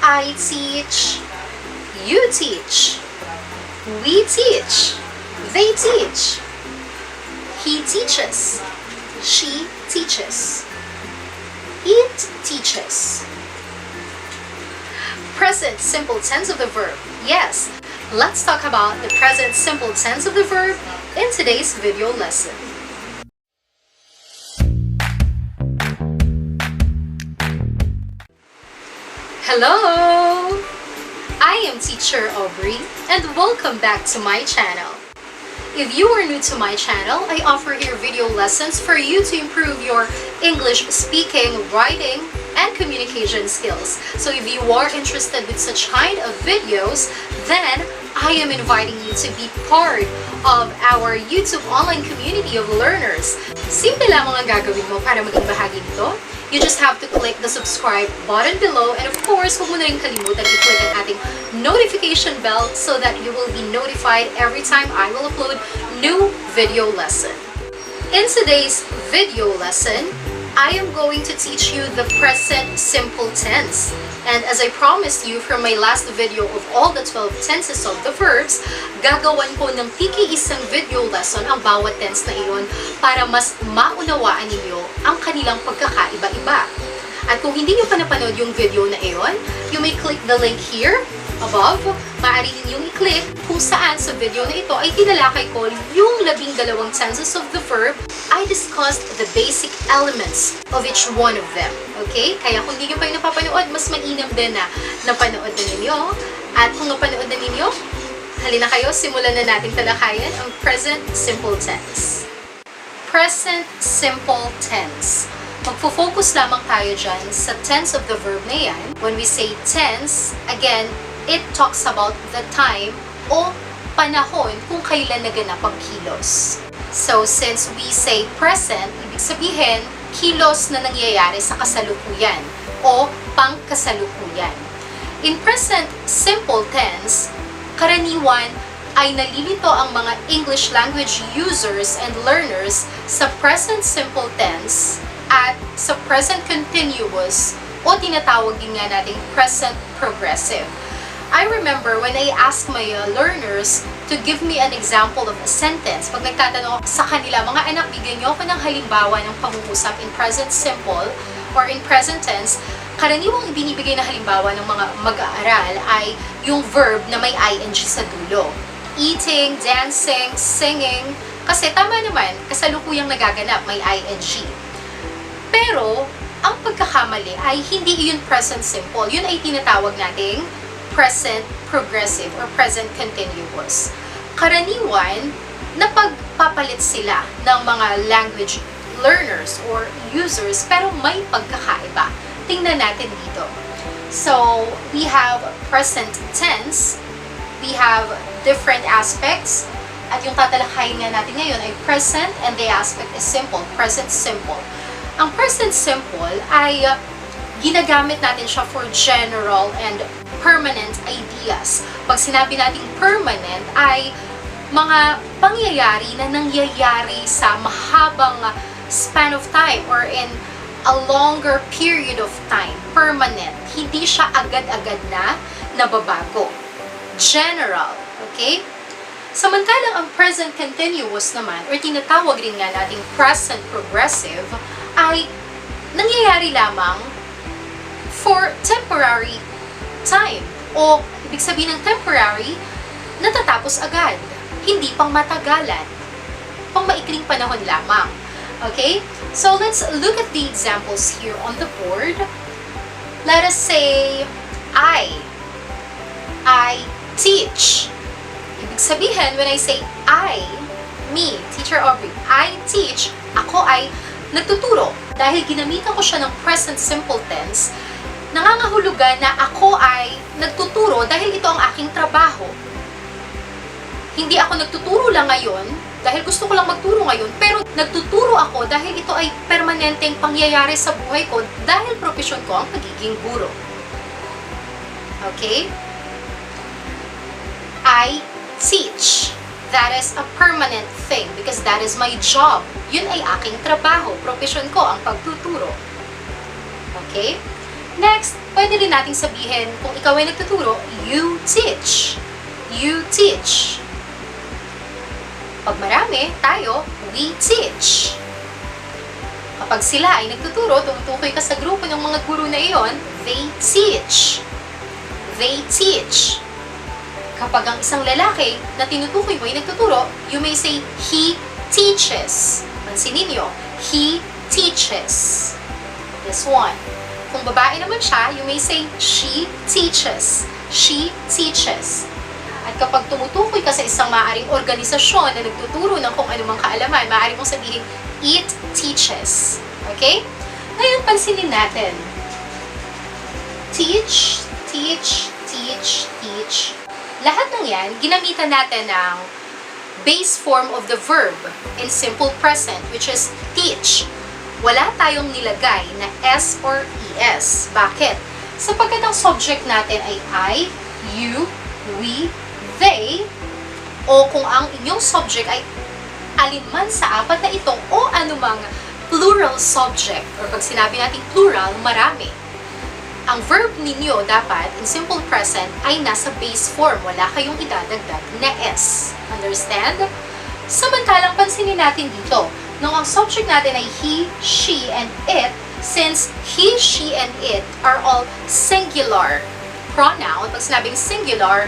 I teach, you teach, we teach, they teach, he teaches, she teaches, it teaches. Present simple tense of the verb. Yes, let's talk about the present simple tense of the verb in today's video lesson. Hello! I am teacher Aubrey and welcome back to my channel. If you are new to my channel, I offer here video lessons for you to improve your English speaking, writing, and communication skills. So if you are interested with such kind of videos, then I am inviting you to be part of our YouTube online community of learners. Simple lamang ang gagawin mo para maging bahagi nito. You just have to click the subscribe button below, and of course, huwag mo na rin kalimutan i-click ang ating notification bell so that you will be notified every time I will upload new video lesson. In today's video lesson, I am going to teach you the present simple tense. And as I promised you from my last video of all the 12 tenses of the verbs, gagawan ko ng tiki-isang video lesson ang bawat tense na iyon para mas maunawaan ninyo ang kanilang pagkakaiba-iba. At kung hindi nyo pa napanood yung video na iyon, you may click the link here above. Maaari ninyong i-click kung saan sa video na ito ay tinalakay ko yung 12 tenses of the verb. I discussed the basic elements of each one of them. Okay? Kaya kung hindi nyo pa yung napapanood, mas mainam din na napanood na ninyo. At kung napanood na ninyo, halina kayo, simulan na natin talakayan ang present simple tense. Present simple tense. Magfo-focus lamang tayo dyan sa tense of the verb na yan. When we say tense, again, it talks about the time o panahon kung kailan naganap ang kilos. So, since we say present, ibig sabihin, kilos na nangyayari sa kasalukuyan o pangkasalukuyan. In present simple tense, karaniwan ay nalilito ang mga English language users and learners sa present simple tense at sa present continuous o tinatawag din nga nating present progressive. I remember when I asked my learners to give me an example of a sentence. Pag nagtatanong ako sa kanila, mga anak, bigyan niyo ako ng halimbawa ng pangungusap in present simple or in present tense, karaniwang ibinibigay na halimbawa ng mga mag-aaral ay yung verb na may ing sa dulo. Eating, dancing, singing, kasi tama naman, kasalukuyang nagaganap, may ing. Pero, ang pagkakamali ay hindi yun present simple. Yun ay tinatawag nating present progressive or present continuous. Karaniwan, napagpapalit sila ng mga language learners or users pero may pagkakaiba. Tingnan natin dito. So, we have present tense, we have different aspects, at yung tatalakayin nga natin ngayon ay present and the aspect is simple, present simple. Ang present simple ay ginagamit natin siya for general and permanent ideas. Pag sinabi nating permanent ay mga pangyayari na nangyayari sa mahabang span of time or in a longer period of time. Permanent. Hindi siya agad-agad na nababago. General. Okay? Samantalang ang present continuous naman or tinatawag rin nga nating present progressive ay nangyayari lamang for temporary time. O, ibig sabihin ng temporary, natatapos agad. Hindi pang matagalan. Pang maikling panahon lamang. Okay? So, let's look at the examples here on the board. Let us say, I teach. Ibig sabihin, when I say I, me, teacher Aubrey, I teach, ako ay nagtuturo. Dahil ginamitan ko siya ng present simple tense, nangangahulugan na ako ay nagtuturo dahil ito ang aking trabaho. Hindi ako nagtuturo lang ngayon dahil gusto ko lang magturo ngayon, pero nagtuturo ako dahil ito ay permanenteng pangyayari sa buhay ko dahil propesyon ko ang pagiging guro. Okay? I teach. That is a permanent thing because that is my job. Yun ay aking trabaho. Propesyon ko ang pagtuturo. Okay? Next, pwede rin nating sabihin, kung ikaw ay nagtuturo, you teach. You teach. Pag marami, tayo, we teach. Kapag sila ay nagtuturo, tumutukoy ka sa grupo ng mga guro na iyon, they teach. They teach. Kapag ang isang lalaki na tinutukoy mo ay nagtuturo, you may say, he teaches. Pansinin niyo, he teaches. This one. Kung babae naman siya, you may say, she teaches. She teaches. At kapag tumutukoy ka sa isang maaaring organisasyon na nagtuturo ng kung anumang kaalaman, maaari mong sabihin, it teaches. Okay? Ngayon, pansinin natin. Teach, teach, teach, teach. Lahat ng yan, ginamitan natin ng base form of the verb in simple present, which is teach. Wala tayong nilagay na S or ES. Bakit? Sapagkat ang subject natin ay I, you, we, they, o kung ang inyong subject ay alinman sa apat na ito o anumang plural subject, or pag sinabi natin plural, marami. Ang verb ninyo dapat, in simple present, ay nasa base form. Wala kayong idadagdag na S. Understand? Samantalang pansinin natin dito, nung ang subject natin ay he, she, and it, since he, she, and it are all singular pronoun, pag sinabing singular,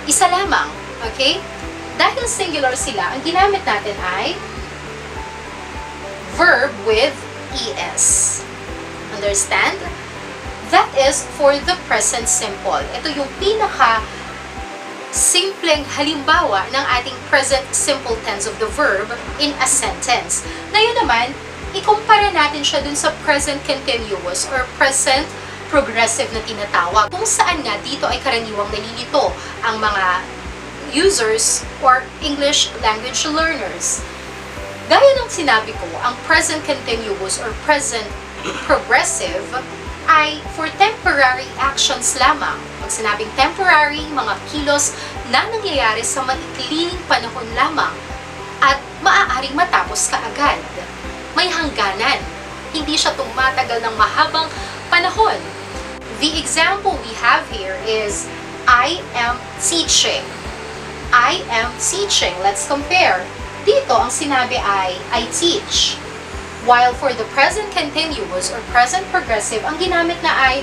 isa lamang. Okay? Dahil singular sila, ang ginamit natin ay verb with ES. Understand? That is for the present simple. Ito yung pinaka simpleng halimbawa ng ating present simple tense of the verb in a sentence. Ngayon naman, ikumpara natin siya dun sa present continuous or present progressive na tinatawag. Kung saan nga dito ay karaniwang nalilito ang mga users or English language learners. Gaya ng sinabi ko, ang present continuous or present progressive ay for temporary actions lamang. Pag sinabing temporary, mga kilos na nangyayari sa maikling panahon lamang at maaaring matapos kaagad. May hangganan. Hindi siya tumatagal ng mahabang panahon. The example we have here is, I am teaching. I am teaching. Let's compare. Dito, ang sinabi ay, I teach. While for the present continuous or present progressive, ang ginamit na ay,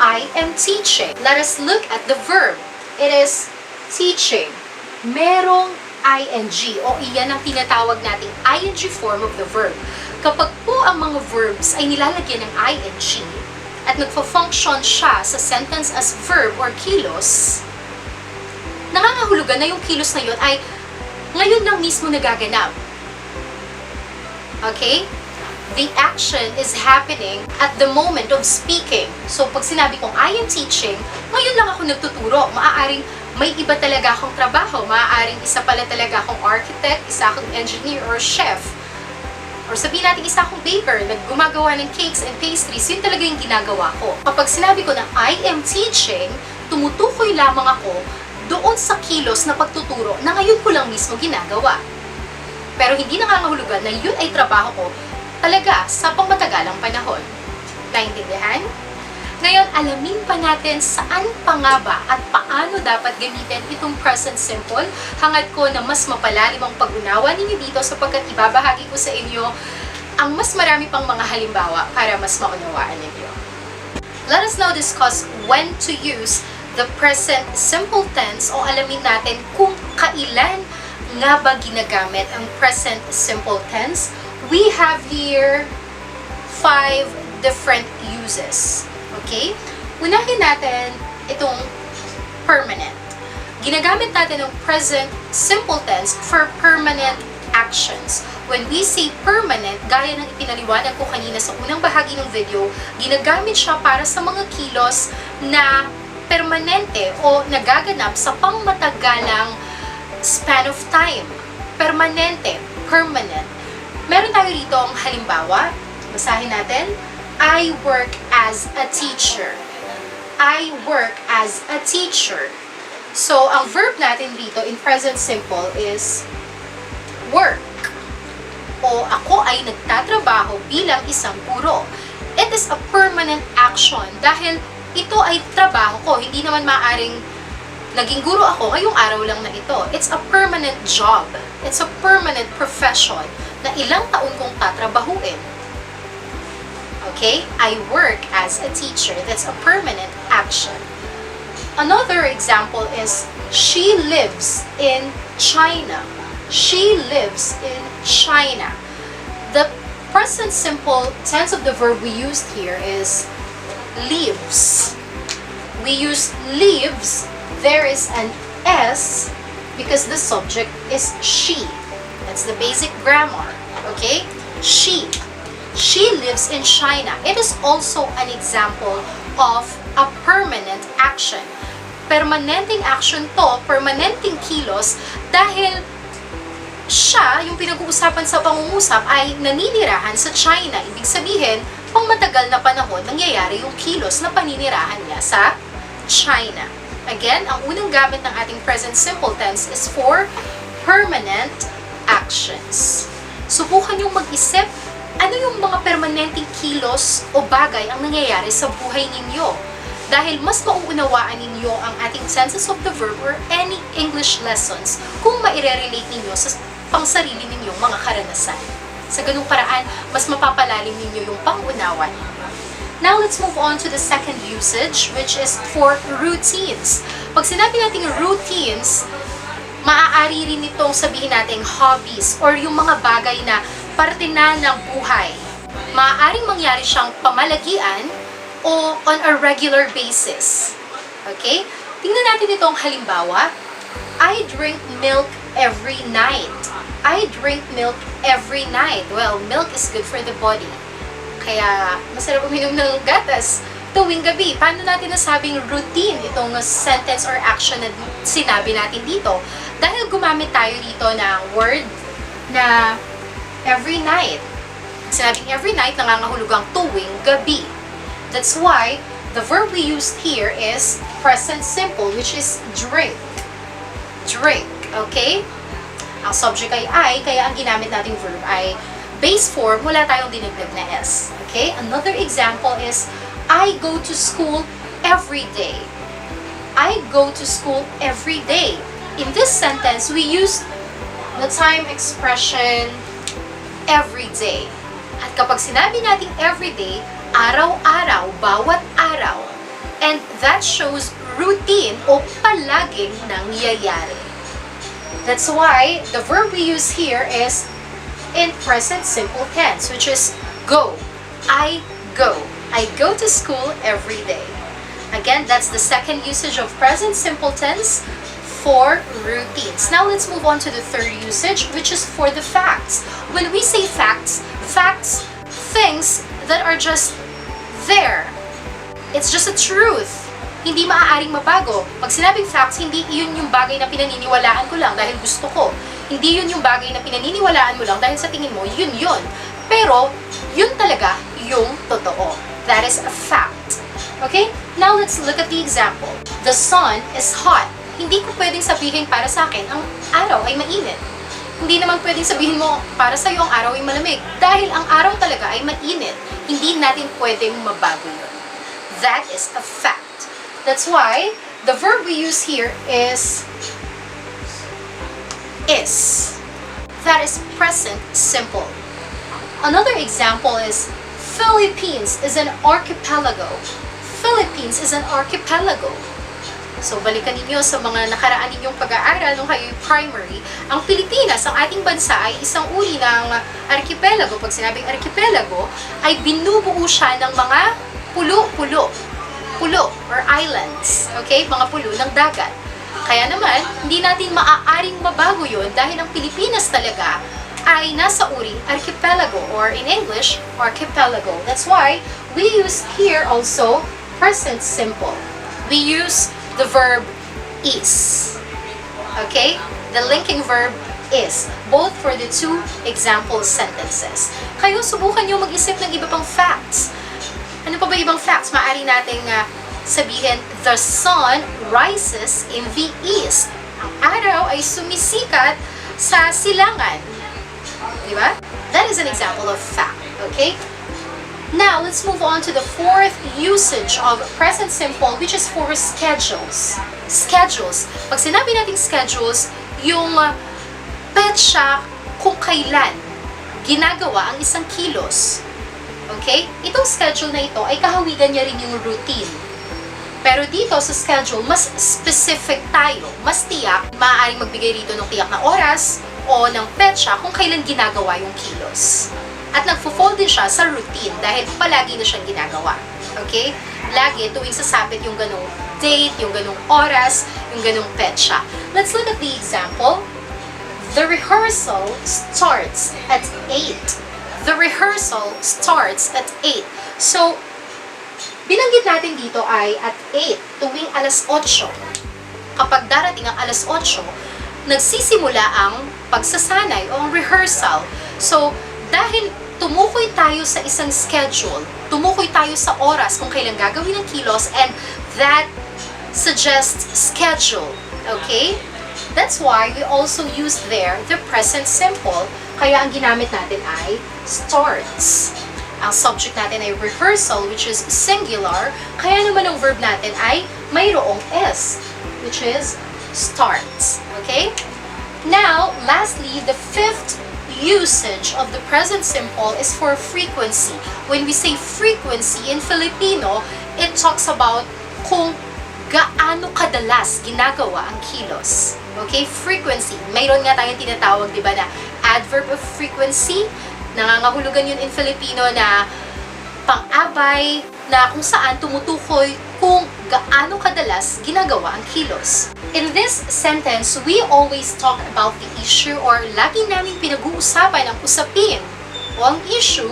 I am teaching. Let us look at the verb. It is teaching. Merong ing o iyan ang tinatawag nating ing form of the verb. Kapag po ang mga verbs ay nilalagyan ng ing at nagfa-function siya sa sentence as verb or kilos, nangangahulugan na yung kilos na yun ay ngayon lang mismo nagaganap. Okay? The action is happening at the moment of speaking. So, pag sinabi kong I am teaching, ngayon lang ako nagtuturo. Maaaring may iba talaga akong trabaho. Maaaring isa pala talaga akong architect, isa akong engineer or chef. Or sabihin natin isa akong baker, naggumagawa ng cakes and pastries. Yun talaga yung ginagawa ko. Kapag sinabi ko na I am teaching, tumutukoy lamang ako doon sa kilos na pagtuturo na ngayon ko lang mismo ginagawa. Pero hindi nangangahulugan na yun ay trabaho ko talaga sa pangmatagalang panahon. Naintindihan? Ngayon, alamin pa natin saan pa nga ba at paano dapat gamitin itong present simple. Hangad ko na mas mapalalim ang pag-unawa ninyo dito sapagkat ibabahagi ko sa inyo ang mas marami pang mga halimbawa para mas maunawaan ninyo. Let us now discuss when to use the present simple tense o alamin natin kung kailan nga ba ginagamit ang present simple tense. We have here 5 different uses. Okay? Unahin natin itong permanent. Ginagamit natin ang present simple tense for permanent actions. When we say permanent, gaya ng ipinaliwanag ko kanina sa unang bahagi ng video, ginagamit siya para sa mga kilos na permanente o nagaganap sa pangmatagalang span of time. Permanente, permanent. Meron tayo rito ang halimbawa. Basahin natin. I work as a teacher. I work as a teacher. So, ang verb natin dito in present simple is work. O ako ay nagtatrabaho bilang isang guro. It is a permanent action dahil ito ay trabaho ko. Hindi naman maaring naging guro ako ngayong araw lang na ito. It's a permanent job. It's a permanent profession na ilang taon kong tatrabahuin. Okay? I work as a teacher. That's a permanent action. Another example is, she lives in China. She lives in China. The present simple tense of the verb we used here is lives. We use lives. There is an S because the subject is she. That's the basic grammar. Okay? She. She lives in China. It is also an example of a permanent action. Permanenteng action to, permanenteng kilos, dahil siya, yung pinag-uusapan sa pangungusap, ay naninirahan sa China. Ibig sabihin, pang matagal na panahon, nangyayari yung kilos na paninirahan niya sa China. Again, ang unang gamit ng ating present simple tense is for permanent actions. Subukan yung mag-isip, ano yung mga permanenteng kilos o bagay ang nangyayari sa buhay ninyo? Dahil mas mauunawaan ninyo ang ating senses of the verb or any English lessons kung maire-relate ninyo sa pangsarili ninyong mga karanasan. Sa ganung paraan, mas mapapalalim ninyo yung pangunawa ninyo. Now, let's move on to the second usage, which is for routines. Pag sinabi nating routines, maaari rin itong sabihin nating hobbies or yung mga bagay na parte na ng buhay. Maaaring mangyari siyang pamalagian o on a regular basis. Okay? Tingnan natin itong halimbawa. I drink milk every night. I drink milk every night. Well, milk is good for the body. Kaya, masarap uminom ng gatas tuwing gabi. Paano natin nasabing routine itong sentence or action na sinabi natin dito? Dahil gumamit tayo dito ng word na every night. Sinabing every night, nangangahulugang tuwing gabi. That's why the verb we used here is present simple, which is drink. Drink, okay? Ang subject ay I, kaya ang ginamit nating verb ay base form, wala tayong dinagdag na S. Okay? Another example is, I go to school every day. I go to school every day. In this sentence, we use the time expression every day. At kapag sinabi natin every day, araw-araw, bawat araw. And that shows routine o palaging nangyayari. That's why the verb we use here is in present simple tense, which is go. I go. I go to school every day. Again, that's the second usage of present simple tense for routines. Now let's move on to the third usage, which is for the facts. When we say facts, things that are just there. It's just a truth. Hindi maaaring mabago. Pag sinabing facts, hindi yun yung bagay na pinaniniwalaan ko lang dahil gusto ko. Hindi yun yung bagay na pinaniniwalaan mo lang dahil sa tingin mo, yun yun. Pero, yun talaga yung totoo. That is a fact. Okay? Now, let's look at the example. The sun is hot. Hindi ko pwedeng sabihin para sa akin, ang araw ay mainit. Hindi naman pwedeng sabihin mo, para sa'yo ang araw ay malamig. Dahil ang araw talaga ay mainit. Hindi natin pwedeng mabago yun. That is a fact. That's why the verb we use here is. That is present simple. Another example is Philippines is an archipelago. Philippines is an archipelago. So, balikan ninyo sa mga nakaraan ninyong pag-aaral nung kayo primary, ang Pilipinas, ang ating bansa ay isang uri ng archipelago. Pag sinabing archipelago, ay binubuo siya ng mga pulo or islands. Okay? Mga pulo ng dagat. Kaya naman, hindi natin maaaring mabago yun dahil ang Pilipinas talaga ay nasa uri archipelago or in English, archipelago. That's why we use here also present simple. We use the verb is. Okay? The linking verb is. Both for the two example sentences. Kayo, subukan nyo mag-isip ng iba pang facts. Ano pa ba ibang facts? Maaari nating sabihin, the sun rises in the east. Ang araw ay sumisikat sa silangan. Diba? That is an example of fact. Okay? Now, let's move on to the fourth usage of present simple, which is for schedules. Schedules. Pag sinabi nating schedules, yung petsa kung kailan ginagawa ang isang kilos. Okay? Itong schedule na ito ay kahawigan niya rin yung routine. Pero dito sa schedule, mas specific tayo. Mas tiyak, maaaring magbigay rito ng tiyak na oras o ng petsa kung kailan ginagawa yung kilos. At nagfo-fall din siya sa routine dahil palagi na siyang ginagawa. Okay? Lagi tuwing sasabit yung ganong date, yung ganong oras, yung ganong petsa. Let's look at the example. The rehearsal starts at 8. The rehearsal starts at 8. So, binanggit natin dito ay at 8 tuwing alas 8. Kapag darating ang alas 8, nagsisimula ang pagsasanay o ang rehearsal. So, dahil tumukoy tayo sa isang schedule, tumukoy tayo sa oras kung kailan gagawin ang kilos, and that suggests schedule. Okay? That's why we also use there the present simple. Kaya ang ginamit natin ay starts. Ang subject natin ay rehearsal, which is singular. Kaya naman ang verb natin ay mayroong S, which is starts. Okay? Now, lastly, the fifth usage of the present simple is for frequency. When we say frequency in Filipino, it talks about kung gaano kadalas ginagawa ang kilos. Okay? Frequency. Mayroon nga tayong tinatawag, di ba, na adverb of frequency. Nangangahulugan yun in Filipino na pang-abay na kung saan tumutukoy kung gaano kadalas ginagawa ang kilos. In this sentence, we always talk about the issue or lagi namin pinag-uusapan ang usapin o ang issue.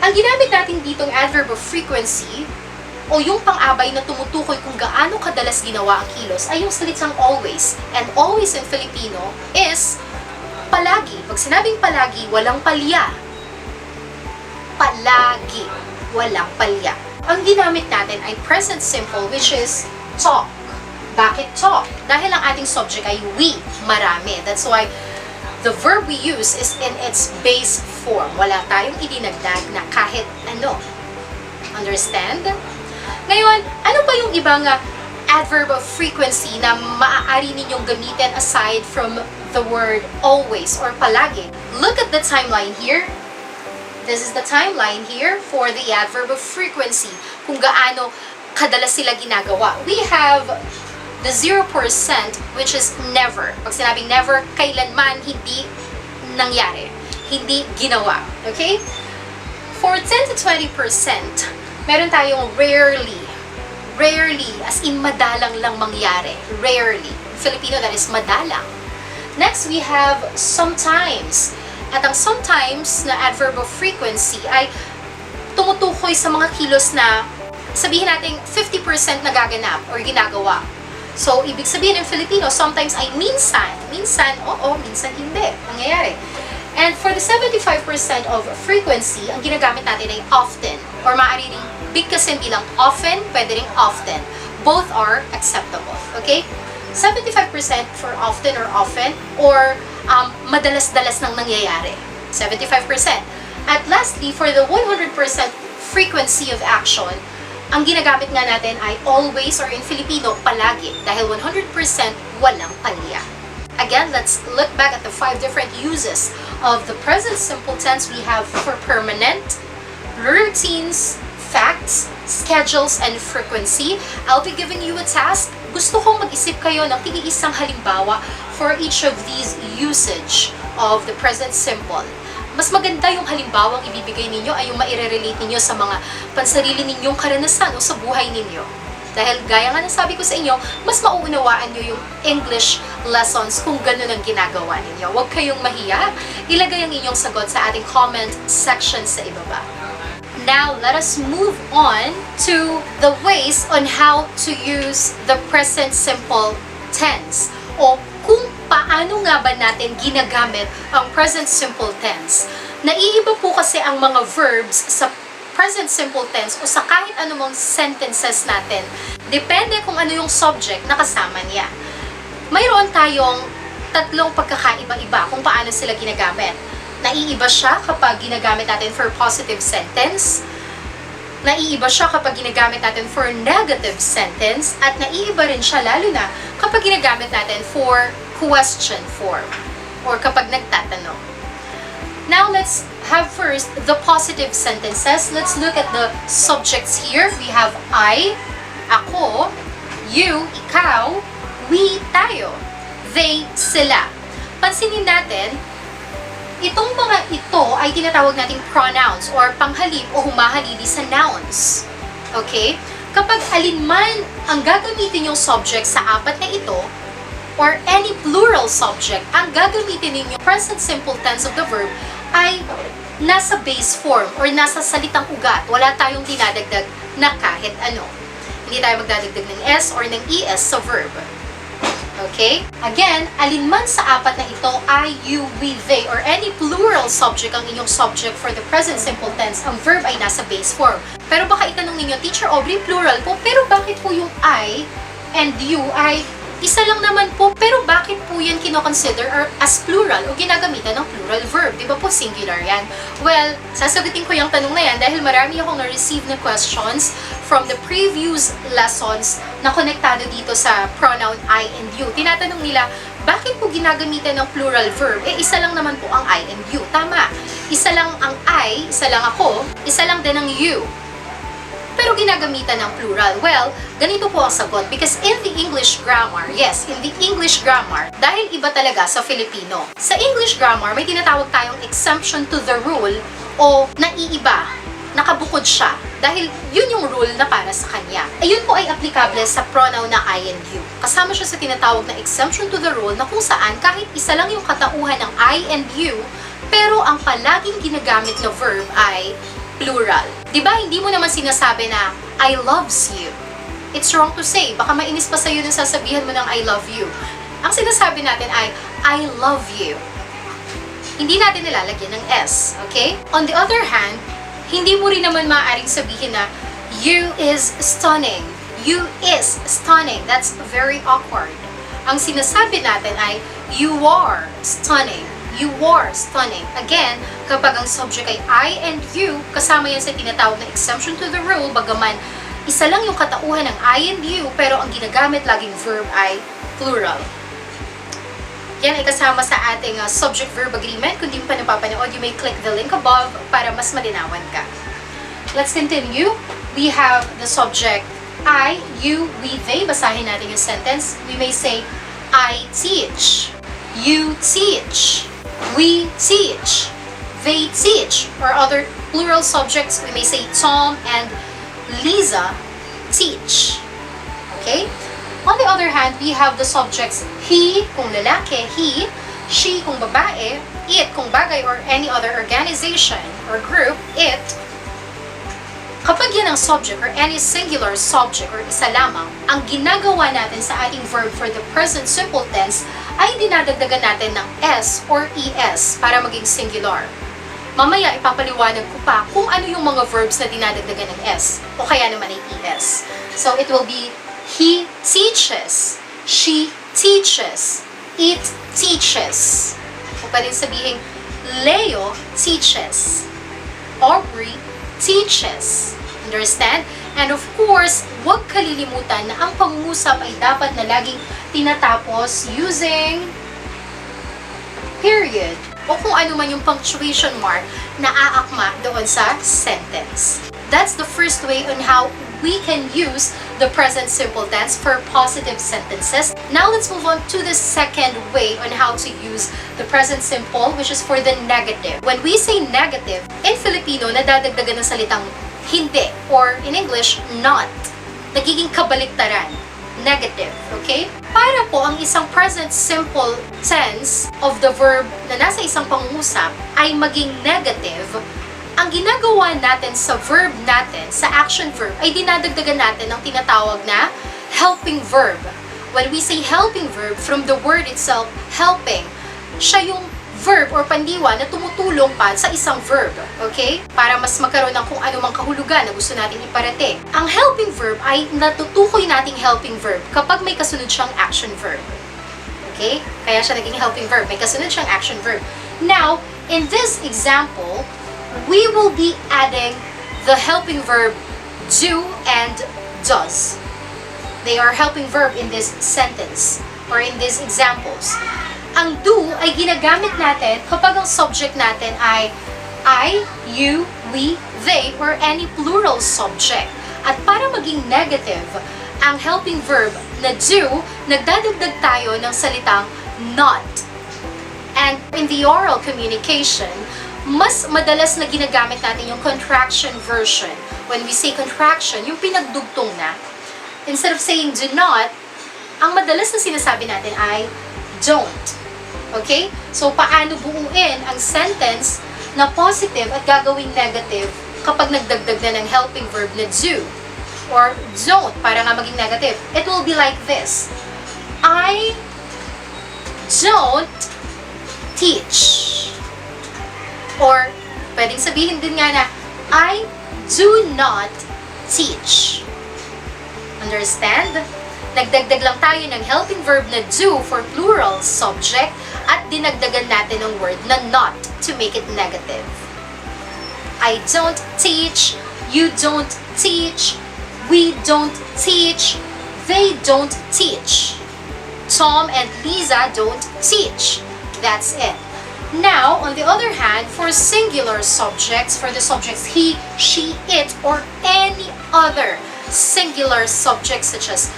Ang ginamit natin ditong adverb of frequency o yung pang-abay na tumutukoy kung gaano kadalas ginawa ang kilos ay yung salitang always. And always in Filipino is palagi. Pag sinabing palagi, walang palya. Palagi, walang palya. Ang ginamit natin ay present simple, which is talk. Bakit talk? Dahil ang ating subject ay we, marami. That's why the verb we use is in its base form. Wala tayong idinagdag na kahit ano. Understand? Ngayon, ano pa yung ibang adverb of frequency na maaari ninyong gamitin aside from the word always or palagi? Look at the timeline here. This is the timeline here for the adverb of frequency. Kung gaano kadalas sila ginagawa. We have the 0%, which is never. Pag sinabing never, kailanman hindi nangyari. Hindi ginawa. Okay? For 10 to 20%, meron tayong rarely. Rarely, as in madalang lang mangyari. Rarely. In Filipino, that is madalang. Next, we have sometimes. At ang sometimes na adverb of frequency ay tumutukoy sa mga kilos na sabihin natin 50% nagaganap or ginagawa. So, ibig sabihin in Filipino, sometimes ay minsan. Minsan, oo, minsan hindi. Nangyayari. And for the 75% of frequency, ang ginagamit natin ay often. Or maaari ring bigkasin bilang often, pwede ring often. Both are acceptable. Okay? 75% for often or often, or madalas-dalas nang nangyayari. 75%. At lastly, for the 100% frequency of action, ang ginagamit nga natin ay always or in Filipino, palagi. Dahil 100% walang palya. Again, let's look back at the 5 different uses of the present simple tense we have for permanent, routines, facts, schedules, and frequency. I'll be giving you a task. Gusto kong mag-isip kayo ng tig-iisang halimbawa for each of these usage of the present simple. Mas maganda yung halimbawang ibibigay ninyo ay yung maire-relate ninyo sa mga pansarili ninyong karanasan o sa buhay ninyo. Dahil gaya nga ng sabi ko sa inyo, mas mauunawaan nyo yung English lessons kung ganun ang ginagawa ninyo. Huwag kayong mahiya. Ilagay ang inyong sagot sa ating comment section sa ibaba. Now, let us move on to the ways on how to use the present simple tense o kung paano nga ba natin ginagamit ang present simple tense. Naiiba po kasi ang mga verbs sa present simple tense o sa kahit anumang sentences natin. Depende kung ano yung subject na kasama niya. Mayroon tayong 3 pagkakaiba-iba kung paano sila ginagamit. Naiiba siya kapag ginagamit natin for positive sentence. Naiiba siya kapag ginagamit natin for negative sentence at naiiba rin siya lalo na kapag ginagamit natin for question form or kapag nagtatanong. Now, let's have first the positive sentences. Let's look at the subjects here. We have I, ako, you, ikaw, we, tayo, they, sila. Pansinin natin, itong mga ito ay tinatawag nating pronouns or panghalip o humahalili sa nouns. Okay? Kapag alinman ang gagamitin yung subject sa apat na ito, or any plural subject, ang gagamitin ninyo present simple tense of the verb ay nasa base form or nasa salitang ugat. Wala tayong dinadagdag na kahit ano. Hindi tayo magdadagdag ng S or ng ES sa verb. Okay? Again, alinman sa apat na ito, I, you, we, they, or any plural subject ang inyong subject for the present simple tense, ang verb ay nasa base form. Pero baka itanong ninyo, Teacher Aubrey, plural po, pero bakit po yung I and you ay isa lang naman po, pero bakit po yan kinoconsider as plural o ginagamitan ng plural verb? Di ba po singular yan? Well, sasagutin ko yung tanong na yan dahil marami akong na-receive na questions from the previous lessons na konektado dito sa pronoun I and you. Tinatanong nila, bakit po ginagamitan ng plural verb? Isa lang naman po ang I and you. Tama. Isa lang ang I, isa lang ako, isa lang din ang you. Pero ginagamitan ng plural. Well, ganito po ang sagot. Because in the English grammar, yes, in the English grammar, dahil iba talaga sa Filipino. Sa English grammar, may tinatawag tayong exemption to the rule o naiiba, nakabukod siya. Dahil yun yung rule na para sa kanya. Ayun po ay applicable sa pronoun na I and you. Kasama siya sa tinatawag na exemption to the rule na kung saan kahit isa lang yung katauhan ng I and you, pero ang palaging ginagamit na verb ay plural. Diba, hindi mo naman sinasabi na, I loves you. It's wrong to say. Baka mainis pa sa'yo nang sasabihan mo ng I love you. Ang sinasabi natin ay, I love you. Hindi natin nilalagyan ng S. Okay? On the other hand, hindi mo rin naman maaaring sabihin na, you is stunning. You is stunning. That's very awkward. Ang sinasabi natin ay, you are stunning. You are stunning. Again, kapag ang subject ay I and you, kasama yan sa tinatawag na exemption to the rule, bagaman isa lang yung katauhan ng I and you, pero ang ginagamit laging verb ay plural. Yan ay kasama sa ating subject-verb agreement. Kung di mo pa napapanood, you may click the link above para mas malinawan ka. Let's continue. We have the subject I, you, we, they. Basahin natin yung sentence. We may say, I teach. You teach. We teach, they teach, or other plural subjects, we may say Tom and Lisa teach. Okay? On the other hand, we have the subjects he, kung lalaki, he, she, kung babae, it, kung bagay, or any other organization or group, it. Kapag yan ang subject or any singular subject or isa lamang, ang ginagawa natin sa ating verb for the present simple tense ay dinadagdagan natin ng S or ES para maging singular. Mamaya ipapaliwanag ko pa kung ano yung mga verbs na dinadagdagan ng S o kaya naman ay ES. So it will be he teaches, she teaches, it teaches. O pa rin sabihin, Leo teaches, Aubrey teaches. Understand? And of course, huwag kalilimutan na ang pangungusap ay dapat na laging tinatapos using period o kung ano man yung punctuation mark na aakma doon sa sentence. That's the first way on how we can use the present simple tense for positive sentences. Now let's move on to the second way on how to use the present simple, which is for the negative. When we say negative, in Filipino, nadadagdagan ng salitang hindi, or in English, not. Nagiging kabaliktaran. Negative, okay? Para po ang isang present simple tense of the verb na nasa isang pangungusap ay maging negative, ang ginagawa natin sa verb natin, sa action verb, ay dinadagdagan natin ng tinatawag na helping verb. When we say helping verb, from the word itself, helping, siya yung verb or pandiwa na tumutulong pa sa isang verb, okay? Para mas magkaroon ng kung ano mang kahulugan na gusto nating iparating. Ang helping verb ay natutukoy nating helping verb kapag may kasunod siyang action verb. Okay? Kaya siya naging helping verb. May kasunod siyang action verb. Now, in this example, we will be adding the helping verb do and does. They are helping verb in this sentence or in these examples. Ang do ay ginagamit natin kapag ang subject natin ay I, you, we, they, or any plural subject. At para maging negative, ang helping verb na do, nagdadagdag tayo ng salitang not. And in the oral communication, mas madalas na ginagamit natin yung contraction version. When we say contraction, yung pinagdugtong na. Instead of saying do not, ang madalas na sinasabi natin ay don't. Okay? So, paano buuin ang sentence na positive at gagawing negative kapag nagdagdag na ng helping verb na do or don't para nga maging negative? It will be like this. I don't teach. Or, pwedeng sabihin din nga na, I do not teach. Understand? Nagdagdag lang tayo ng helping verb na do for plural subject at dinagdagan natin ng word na not to make it negative. I don't teach, you don't teach, we don't teach, they don't teach. Tom and Lisa don't teach. That's it. Now, on the other hand, for singular subjects, for the subjects he, she, it, or any other singular subjects such as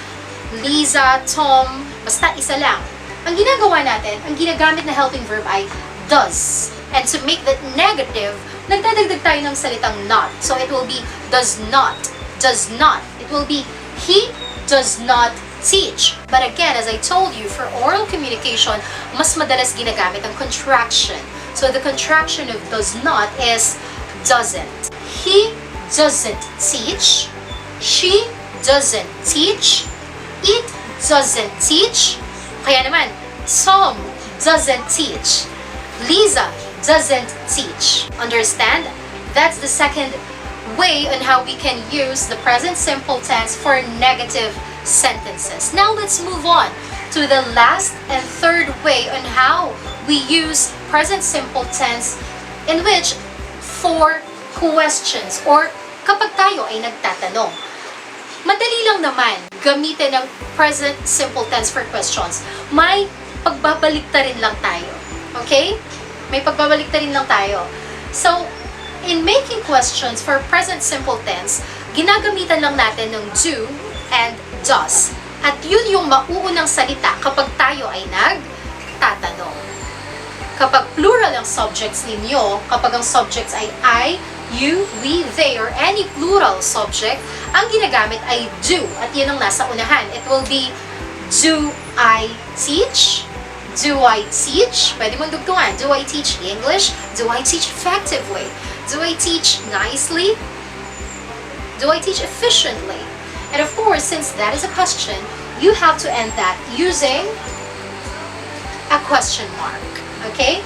Lisa, Tom, basta isa lang. Ang ginagawa natin, ang ginagamit na helping verb ay does. And to make that negative, nagdadagdag tayo ng salitang not. So it will be does not, does not. It will be he does not teach. But again, as I told you, for oral communication, mas madalas ginagamit ang contraction. So the contraction of does not is doesn't. He doesn't teach. She doesn't teach. It doesn't teach. Kaya naman, Tom doesn't teach. Lisa doesn't teach. Understand? That's the second way on how we can use the present simple tense for negative sentences. Now let's move on to the last and third way on how we use present simple tense in which for questions or kapag tayo ay nagtatanong. Madali lang naman gamitin ang present simple tense for questions. May pagbabaliktarin lang tayo. Okay? May pagbabaliktarin lang tayo. So, in making questions for present simple tense, ginagamitan lang natin ng do and does. At yun yung mauunang salita kapag tayo ay nagtatanong. Kapag plural ang subjects ninyo, kapag ang subjects ay I, you, we, they, or any plural subject, ang ginagamit ay do. At yun ang nasa unahan. It will be, do I teach? Do I teach? Pwede mong dugtungan. Do I teach English? Do I teach effectively? Do I teach nicely? Do I teach efficiently? And of course, since that is a question, you have to end that using a question mark. Okay?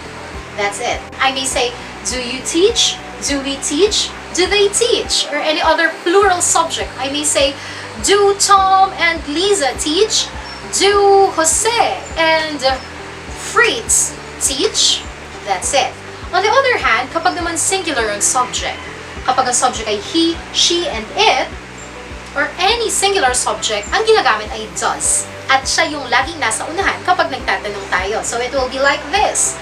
That's it. I may say, do you teach? Do we teach? Do they teach? Or any other plural subject. I may say, do Tom and Lisa teach? Do Jose and Fritz teach? That's it. On the other hand, kapag naman singular ang subject, kapag ang subject ay he, she, and it, or any singular subject, ang ginagamit ay does. At siya yung laging nasa unahan kapag nagtatanong tayo. So it will be like this.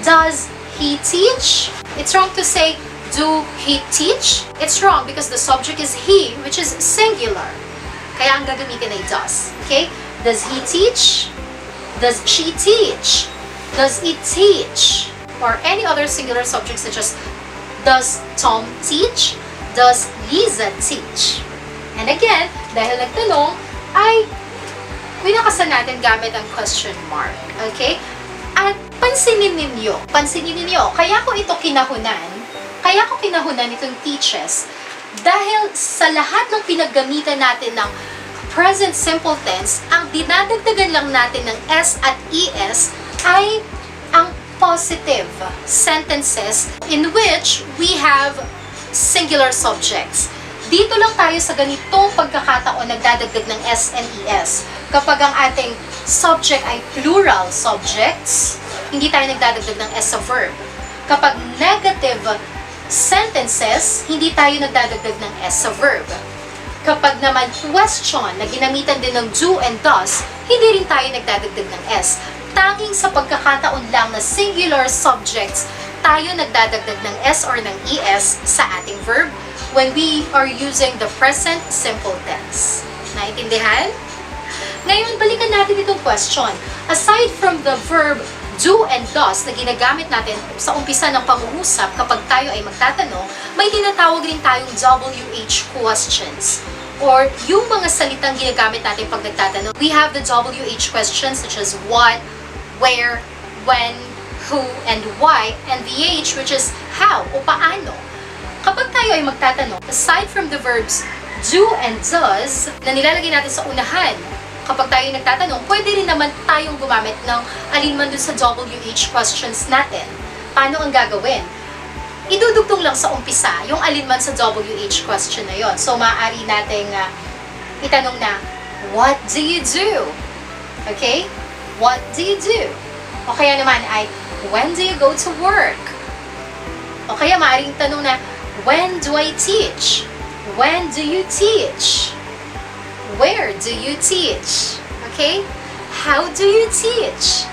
Does he teach? It's wrong to say, do he teach? It's wrong because the subject is he, which is singular. Kaya ang gagamitin ay does. Okay? Does he teach? Does she teach? Does it teach? Or any other singular subject such as, does Tom teach? Does Lisa teach? And again, dahil nagtanong, ay winakasan natin gamit ang question mark. Okay? At pansinin ninyo, kaya ko kinahunan itong teaches, dahil sa lahat ng pinaggamitan natin ng present simple tense, ang dinadagdagan lang natin ng S at ES ay ang positive sentences in which we have singular subjects. Dito lang tayo sa ganitong pagkakataon nagdadagdag ng S and ES. Kapag ang ating subject ay plural subjects, hindi tayo nagdadagdag ng S sa verb. Kapag negative sentences, hindi tayo nagdadagdag ng S sa verb. Kapag naman question na ginamitan din ng do and does, hindi rin tayo nagdadagdag ng s. Tanging sa pagkakataon lang na singular subjects, tayo nagdadagdag ng s or ng es sa ating verb when we are using the present simple tense. Naintindihan? Ngayon, balikan natin itong question. Aside from the verb do and does na ginagamit natin sa umpisa ng pag-uusap kapag tayo ay magtatanong, may tinatawag rin tayong WH questions. Or yung mga salitang ginagamit natin pag nagtatanong. We have the WH questions such as what, where, when, who, and why, and the H which is how o paano. Kapag tayo ay magtatanong, aside from the verbs do and does na nilalagay natin sa unahan, kapag tayo nagtatanong, pwede rin naman tayong gumamit ng alinman dun sa WH questions natin. Paano ang gagawin? Idudugtong lang sa umpisa yung alinman sa WH question na yon. So, maaari nating itanong na, what do you do? Okay? What do you do? O kaya naman ay, when do you go to work? O kaya maaaring tanong na, when do I teach? When do you teach? Where do you teach? Okay? How do you teach?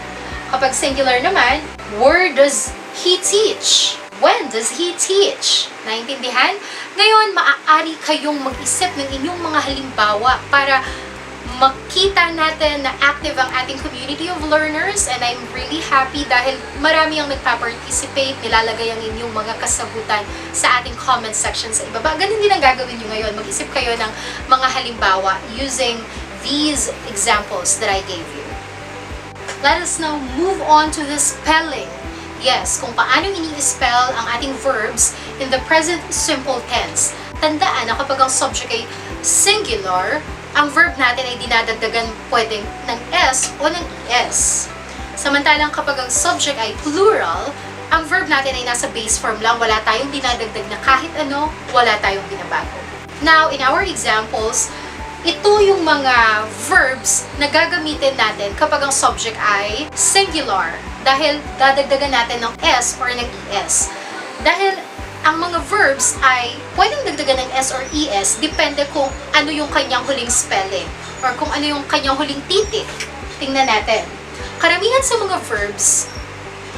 Kapag singular naman, where does he teach? When does he teach? Naintindihan? Ngayon, maaari kayong mag-isip ng inyong mga halimbawa para makita natin na active ang ating community of learners, and I'm really happy dahil marami ang nagpa-participate, nilalagay ang inyong mga kasagutan sa ating comment section sa ibaba. Ganun din ang gagawin nyo ngayon. Mag-isip kayo ng mga halimbawa using these examples that I gave you. Let us now move on to the spelling. Yes, kung paano ini-spell ang ating verbs in the present simple tense. Tandaan na kapag ang subject ay singular, ang verb natin ay dinadagdagan pwedeng ng s o ng es. Samantalang kapag ang subject ay plural, ang verb natin ay nasa base form lang, wala tayong dinadagdag na kahit ano, wala tayong binabago. Now, in our examples, ito yung mga verbs na gagamitin natin kapag ang subject ay singular. Dahil dadagdagan natin ng s or ng es. Dahil ang mga verbs ay pwedeng dagdagan ng s or es, depende kung ano yung kanyang huling spelling or kung ano yung kanyang huling titik. Tingnan natin. Karamihan sa mga verbs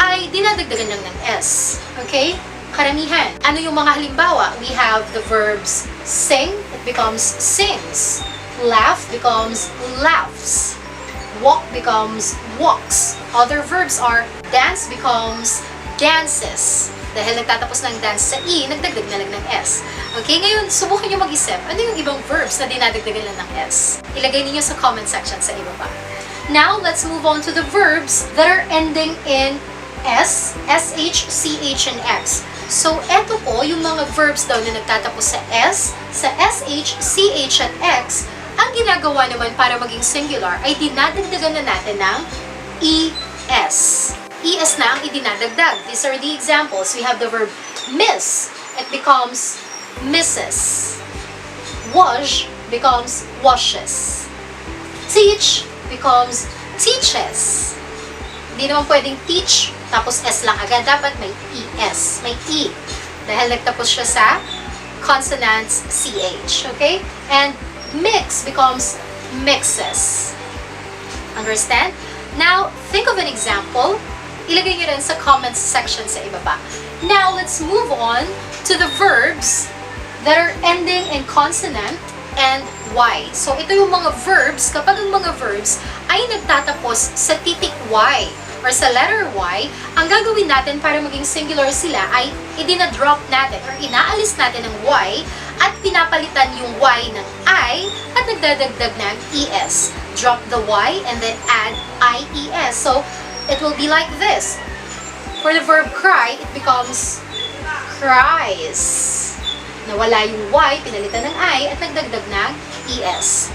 ay dinadagdagan lang ng s. Okay? Karamihan. Ano yung mga halimbawa? We have the verbs sing, it becomes sings. Laugh becomes laughs. Walk becomes walks. Other verbs are dance becomes dances. Dahil nagtatapos ng dance sa E, nagdagdag na lang ng S. Okay, ngayon, subukan nyo mag-isip. Ano yung ibang verbs na dinadagdagan lang ng S? Ilagay niyo sa comment section sa ibaba. Now, let's move on to the verbs that are ending in S, SH, CH, and X. So, eto po, yung mga verbs daw na nagtatapos sa S, sa SH, CH, at X, ang ginagawa naman para maging singular ay dinadagdagan na natin ng ES. ES na ang idinadagdag. These are the examples. We have the verb miss. It becomes misses. Wash becomes washes. Teach becomes teaches. Hindi naman pwedeng teach tapos S lang agad. Dapat may ES. May E. Dahil nagtapos siya sa consonants CH. Okay? And mix becomes mixes. Understand? Now, think of an example. Ilagay nyo rin sa comments section sa ibaba. Now, let's move on to the verbs that are ending in consonant and Y. So, ito yung mga verbs. Kapag ang mga verbs ay nagtatapos sa titik Y or sa letter Y, ang gagawin natin para maging singular sila ay idinadrop natin or inaalis natin ng Y at pinapalitan yung Y ng I at nagdadagdag ng ES. Drop the Y and then add IES. So, it will be like this. For the verb cry, it becomes cries. Nawala yung Y, pinalitan ng I at nagdagdag ng ES.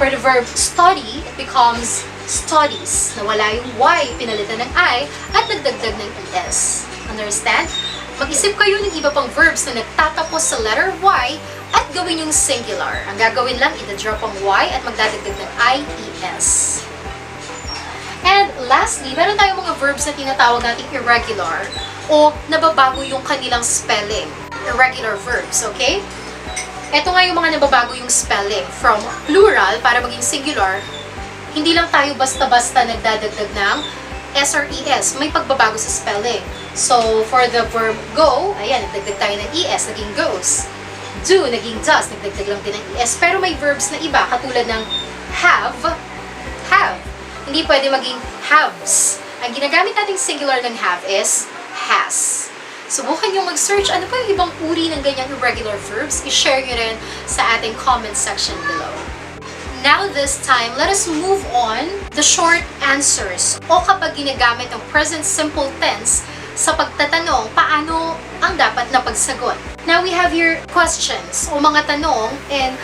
For the verb study, it becomes studies. Nawala yung Y, pinalitan ng I at nagdagdag ng ES. Understand? Mag-isip kayo ng iba pang verbs na nagtatapos sa letter Y at gawin yung singular. Ang gagawin lang, ita-drop ang Y at magdadagdag ng IES. And lastly, meron tayong mga verbs na tinatawag nating irregular o nababago yung kanilang spelling. Irregular verbs, okay? Ito nga yung mga nababago yung spelling. From plural para maging singular, hindi lang tayo basta-basta nagdadagdag ng S or ES. May pagbabago sa spelling. So, for the verb go, ayan, nagdagdag tayo ng ES, naging goes. Do, naging does, nagdagdag lang din ng ES. Pero may verbs na iba, katulad ng have. Hindi pwede maging haves. Ang ginagamit nating singular ng have is has. Subukan nyo mag-search ano pa yung ibang uri ng ganyang irregular verbs. I-share nyo rin sa ating comment section below. Now this time, let us move on the short answers o kapag ginagamit ang present simple tense sa pagtatanong paano ang dapat na pagsagot. Now we have here questions o mga tanong in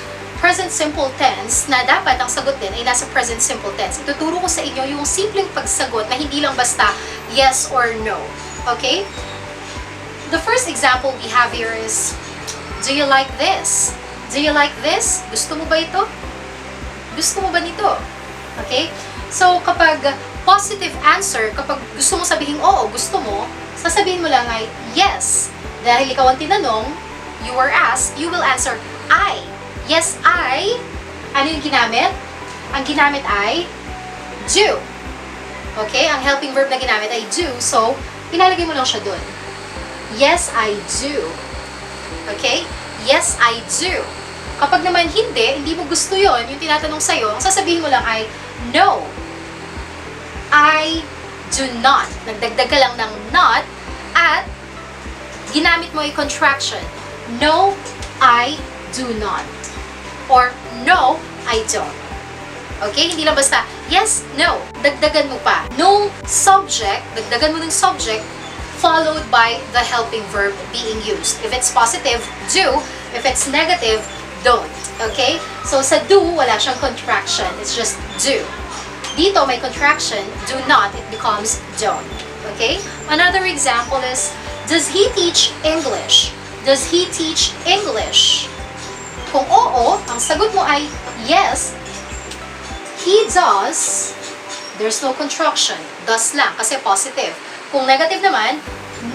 present simple tense na dapat ang sagot din ay nasa present simple tense. Ituturo ko sa inyo yung simpleng pagsagot na hindi lang basta yes or no. Okay? The first example we have here is, do you like this? Do you like this? Gusto mo ba ito? Gusto mo ba nito? Okay? So, kapag positive answer, kapag gusto mo sabihin oo, gusto mo, sasabihin mo lang ay yes. Dahil ikaw ang tinanong, you were asked, you will answer I. Yes, I. Ano yung ginamit? Ang ginamit ay do. Okay? Ang helping verb na ginamit ay do. So, ilalagay mo lang siya dun. Yes, I do. Okay? Yes, I do. Kapag naman hindi mo gusto yon, yung tinatanong sa'yo, ang sasabihin mo lang ay, no, I do not. Nagdagdag ka lang ng not at ginamit mo yung contraction. No, I do not. Or, no, I don't. Okay? Hindi lang basta, yes, no. Dagdagan mo pa. Nung subject, dagdagan mo ng subject, followed by the helping verb being used. If it's positive, do. If it's negative, don't. Okay? So, sa do, wala siyang contraction. It's just do. Dito, may contraction. Do not. It becomes don't. Okay? Another example is, does he teach English? Does he teach English? Kung oo, ang sagot mo ay yes, he does. There's no contraction. Does lang, kasi positive. Kung negative naman,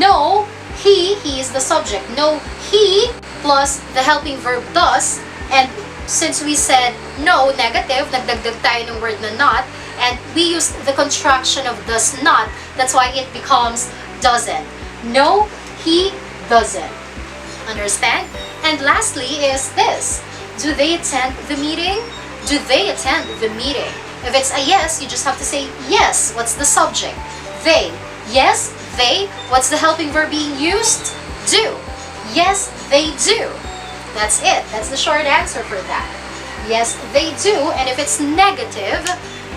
no, he is the subject. No, he plus the helping verb does. And since we said no, negative, nagdagdag tayo ng word na not, and we used the contraction of does not, that's why it becomes doesn't. No, he doesn't. Understand? And lastly is this. Do they attend the meeting? Do they attend the meeting? If it's a yes, you just have to say yes. What's the subject? They. Yes, they. What's the helping verb being used? Do. Yes, they do. That's it. That's the short answer for that. Yes, they do. And if it's negative,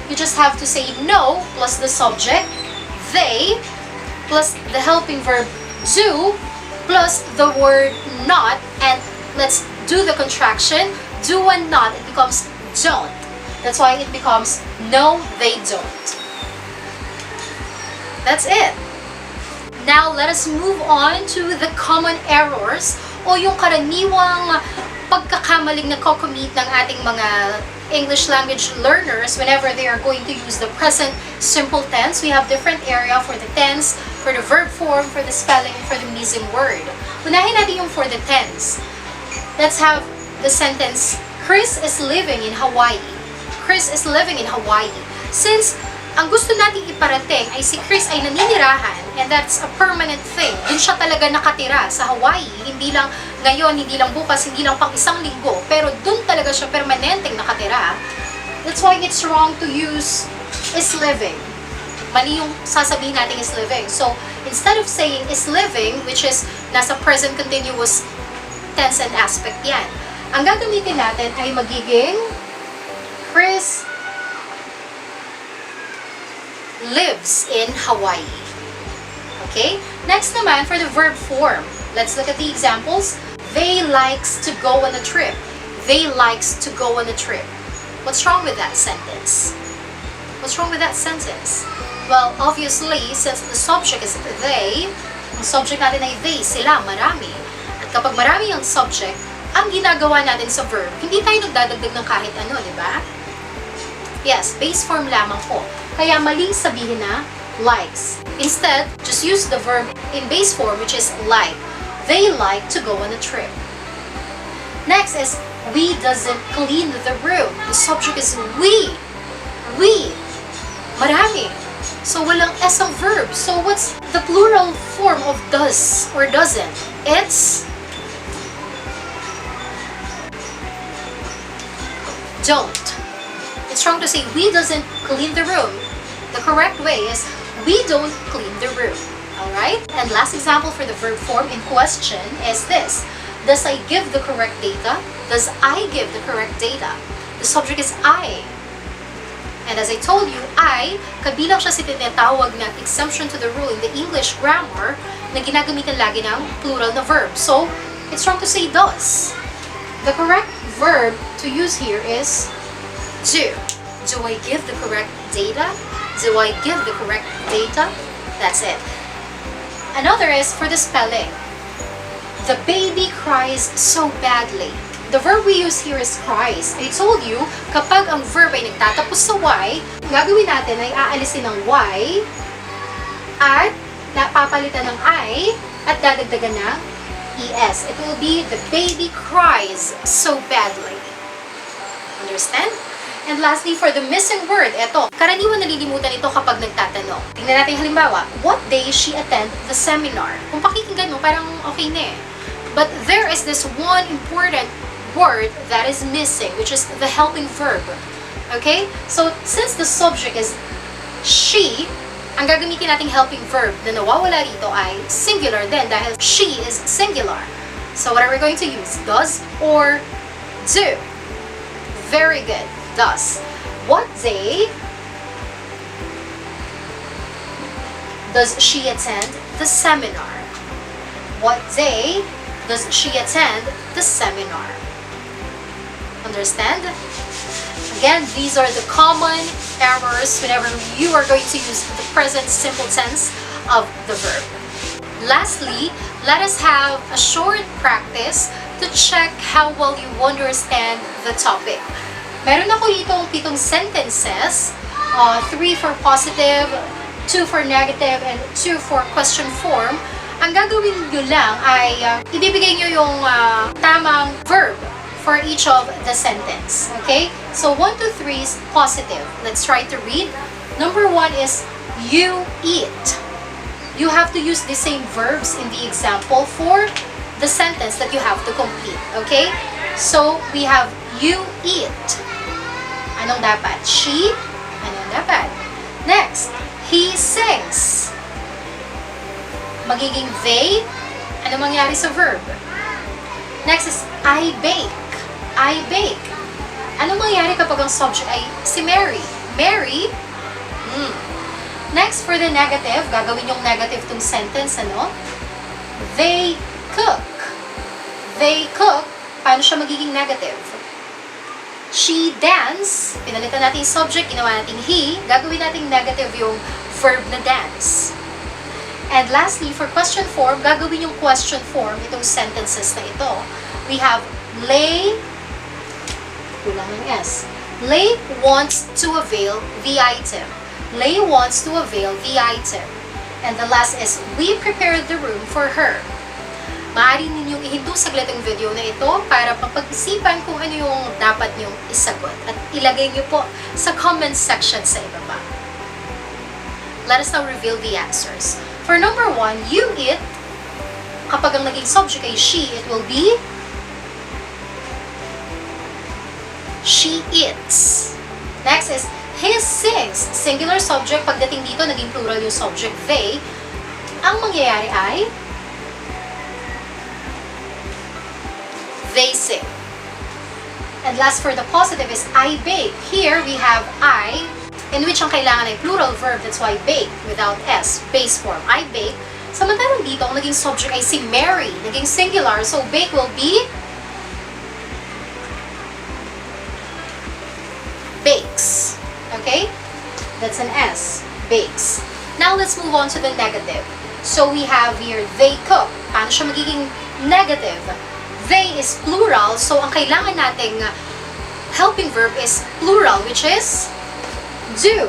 you just have to say no plus the subject, they, plus the helping verb do, plus the word not. And let's do the contraction. Do and not, it becomes don't. That's why it becomes no, they don't. That's it. Now, let us move on to the common errors o yung karaniwang pagkakamaling na kocommit ng ating mga English language learners whenever they are going to use the present simple tense. We have different area for the tense, for the verb form, for the spelling, and for the missing word. Unahin natin yung for the tense. Let's have the sentence, Chris is living in Hawaii. Chris is living in Hawaii. Since ang gusto nating iparating ay si Chris ay naninirahan and that's a permanent thing. Dun siya talaga nakatira sa Hawaii. Hindi lang ngayon, hindi lang bukas, hindi lang pang isang linggo. Pero dun talaga siya permanenteng nakatira. That's why it's wrong to use is living. Mali yung sasabihin natin is living. So, instead of saying is living, which is nasa present continuous tense and aspect yan, ang gagamitin natin ay magiging Chris lives in Hawaii. Okay? Next naman, for the verb form. Let's look at the examples. They likes to go on a trip. They likes to go on a trip. What's wrong with that sentence? What's wrong with that sentence? Well, obviously, since the subject is they, ang subject natin ay they, sila, marami. At kapag marami ang subject, ang ginagawa natin sa verb, hindi tayo nagdadagdag ng kahit ano, di ba? Yes, base form lamang po. Kaya maling sabihin na likes. Instead, just use the verb in base form, which is like. They like to go on a trip. Next is, we doesn't clean the room. The subject is we. We. Marami. So, walang S ang verb. So, what's the plural form of does or doesn't? It's don't. It's wrong to say we doesn't clean the room. The correct way is we don't clean the room. Alright? And last example for the verb form in question is this. Does I give the correct data? Does I give the correct data? The subject is I. And as I told you, I, kabilang siya sa tinatawag na exemption to the rule in the English grammar na ginagamitan lagi ng plural na verb. So, it's wrong to say does. The correct verb to use here is do. Do I give the correct data? Do I give the correct data? That's it. Another is for the spelling. The baby cries so badly. The verb we use here is cries. I told you, kapag ang verb ay nagtatapos sa Y, gagawin natin ay aalisin ng Y at napapalitan ng I at dadagdagan ng ES. It will be the baby cries so badly. Understand? And lastly, for the missing word, eto, karaniwan nalilimutan ito kapag nagtatanong. Tingnan natin halimbawa, what day she attend the seminar? Kung pakikinggan mo, parang okay na eh. But there is this one important word that is missing, which is the helping verb. Okay? So, since the subject is she, ang gagamitin nating helping verb na nawawala rito ay singular din dahil she is singular. So, what are we going to use? Does or do? Very good. Does. What day does she attend the seminar? What day does she attend the seminar? Understand? Again, these are the common errors whenever you are going to use the present simple tense of the verb. Lastly, let us have a short practice to check how well you understand the topic. Meron ako itong 7 sentences, 3 for positive, 2 for negative, and 2 for question form. Ang gagawin nyo lang ay ibibigay nyo yung tamang verb for each of the sentence. Okay? So, 1 to 3 is positive. Let's try to read. Number 1 is, you eat. You have to use the same verbs in the example for the sentence that you have to complete. Okay? So, we have, you eat. Anong dapat? She. Anong dapat? Next, he sings. Magiging they. Ano mangyari sa verb? Next is, I bake. I bake. Ano mangyari kapag ang subject ay si Mary? Mary? Next, for the negative, gagawin yung negative tong sentence, ano? They cook. They cook. Paano siya magiging negative? She dance. Pinalitan natin yung subject, ginawa natin he. Gagawin natin negative yung verb na dance. And lastly, for question form, gagawin yung question form itong sentences na ito. We have Lay, kulang ng S. Lay wants to avail the item. Lay wants to avail the item. And the last is, we prepared the room for her. Maaari ninyong ihinto saglit ang video na ito para mapag-isipan kung ano yung dapat nyong isagot. At ilagay niyo po sa comment section sa ibaba. Let us now reveal the answers. For number 1, you eat. Kapag ang naging subject ay she, it will be she eats. Next is, he sings. Singular subject. Pagdating dito, naging plural yung subject, they. Ang mangyayari ay they sing. And last for the positive is I bake. Here we have I, in which ang kailangan ay plural verb. That's why bake without S. Base form. I bake. Samantalang dito, ang naging subject ay si Mary. Naging singular. So bake will be bakes. Okay? That's an S. Bakes. Now let's move on to the negative. So we have here they cook. Paano siya magiging negative? They is plural, so ang kailangan nating helping verb is plural, which is do.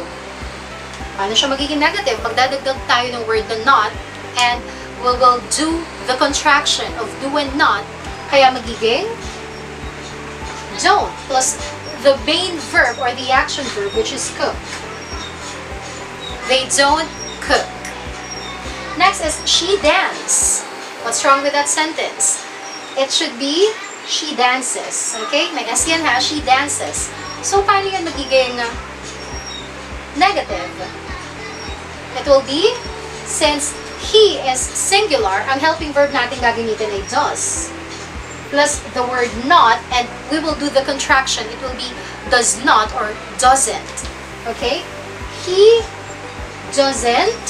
Paano siya magiging negative? Magdadagdag tayo ng word na not, and we will do the contraction of do and not, kaya magiging don't, plus the main verb or the action verb, which is cook. They don't cook. Next is she dance. What's wrong with that sentence? It should be she dances. Okay? May S yan ha, she dances. So, paano yan magiging negative? It will be, since he is singular, ang helping verb natin gagamitin ay does. Plus the word not, and we will do the contraction. It will be does not or doesn't. Okay? He doesn't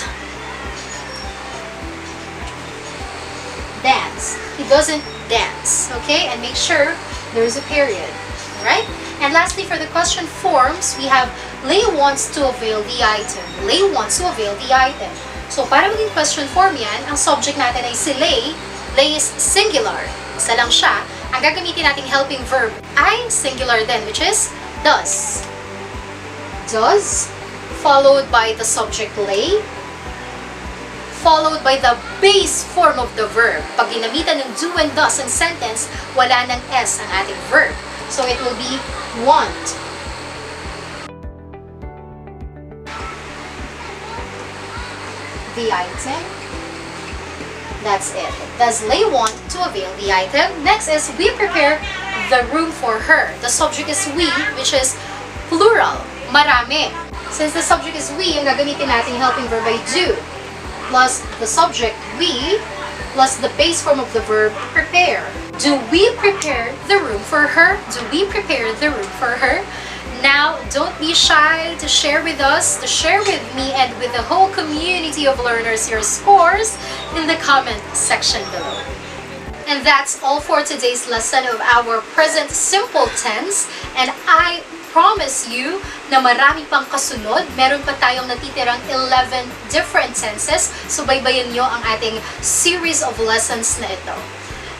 dance. He doesn't dance. Okay? And make sure there's a period. Alright? And lastly, for the question forms, we have Lay wants to avail the item. Lay wants to avail the item. So, para maging question form yan, ang subject natin ay si Lay. Lay is singular. Isa lang siya. Ang gagamitin nating helping verb ay singular din, which is does. Does, followed by the subject lay, followed by the base form of the verb. Pag ginamitan ng do and does ang sentence, wala ng S ang ating verb. So, it will be want. The item. That's it. Does Lay want to avail the item? Next is we prepare the room for her. The subject is we, which is plural. Marami. Since the subject is we, ang gagamitin natin helping verb ay do. Plus the subject we, plus the base form of the verb prepare. Do we prepare the room for her? Do we prepare the room for her? Now, don't be shy to share with us, to share with me and with the whole community of learners your scores in the comment section below. And that's all for today's lesson of our present simple tense. And I promise you na marami pang kasunod. Meron pa tayong natitirang 11 different tenses. So baybayin nyo ang ating series of lessons na ito.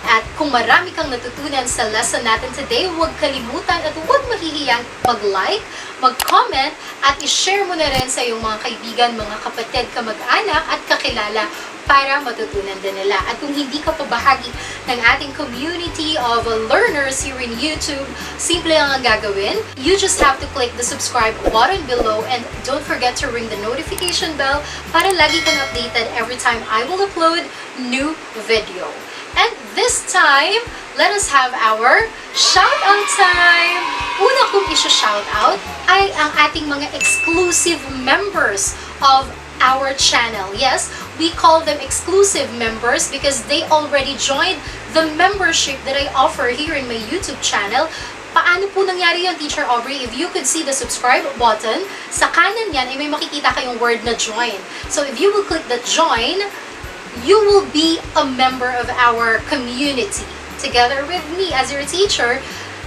At kung marami kang natutunan sa lesson natin today, huwag kalimutan at huwag mahihiyang mag-like, mag-comment, at i-share mo na rin sa iyong mga kaibigan, mga kapatid, kamag-anak, at kakilala para matutunan din nila. At kung hindi ka pa bahagi ng ating community of learners here in YouTube, simple lang ang gagawin. You just have to click the subscribe button below and don't forget to ring the notification bell para lagi kang updated every time I will upload new video. And this time, let us have our shoutout time! Una kong isa-shoutout ay ang ating mga exclusive members of our channel. Yes, we call them exclusive members because they already joined the membership that I offer here in my YouTube channel. Paano po nangyari yun, Teacher Aubrey? If you could see the subscribe button, sa kanan yan ay may makikita kayong word na join. So if you will click the join, you will be a member of our community. Together with me as your teacher,